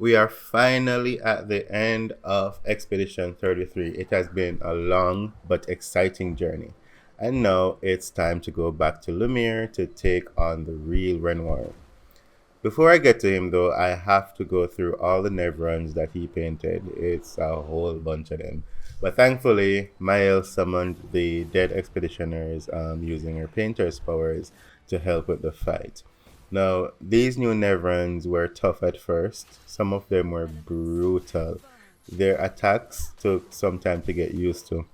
We are finally at the end of Expedition 33. It has been a long but exciting journey. And now it's time to go back to Lumiere to take on the real Renoir. Before I get to him, though, I have to go through all the Nevrons that he painted. It's a whole bunch of them. But thankfully, Mael summoned the dead expeditioners using her painter's powers to help with the fight. Now, these new Nevrons were tough at first. Some of them were brutal. Their attacks took some time to get used to.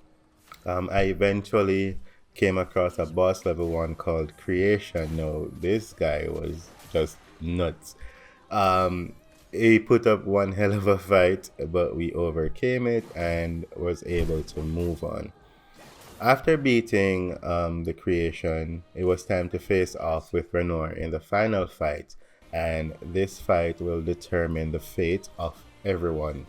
I eventually came across a boss level one called Creation. Now, this guy was just nuts. Um, he put up one hell of a fight, but we overcame it and was able to move on. After beating the Creation, it was time to face off with Renoir in the final fight, and this fight will determine the fate of everyone.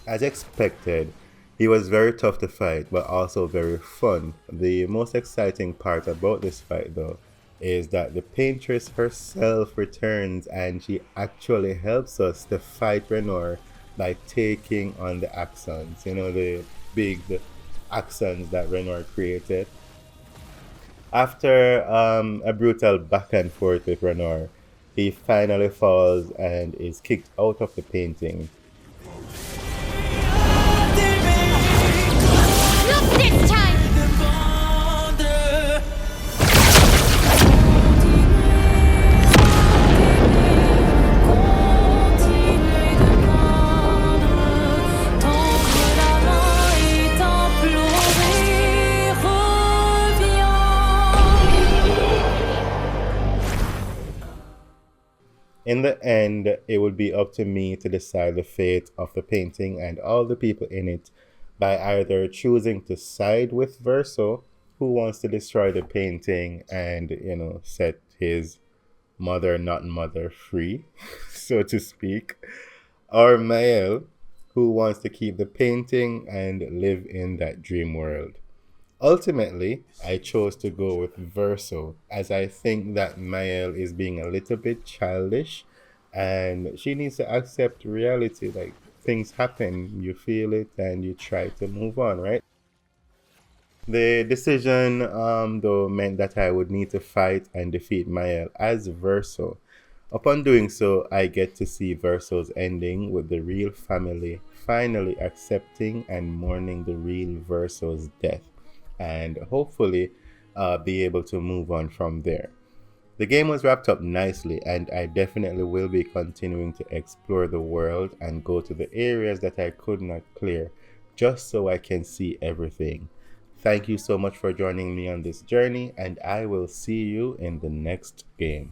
As expected, he was very tough to fight, but also very fun. The most exciting part about this fight, though, is that the paintress herself returns and she actually helps us to fight Renoir by taking on the accents. You know, the accents that Renoir created. After a brutal back and forth with Renoir, he finally falls and is kicked out of the painting. Not this time! In the end, it would be up to me to decide the fate of the painting and all the people in it by either choosing to side with Verso, who wants to destroy the painting and, set his mother, not mother, free, so to speak, or Mael, who wants to keep the painting and live in that dream world. Ultimately, I chose to go with Verso as I think that Mael is being a little bit childish and she needs to accept reality. Like things happen, you feel it, and you try to move on, right? The decision, though, meant that I would need to fight and defeat Mael as Verso. Upon doing so, I get to see Verso's ending with the real family finally accepting and mourning the real Verso's death, and hopefully be able to move on from there. The game was wrapped up nicely, and I definitely will be continuing to explore the world and go to the areas that I could not clear just so I can see everything. Thank you so much for joining me on this journey, and I will see you in the next game.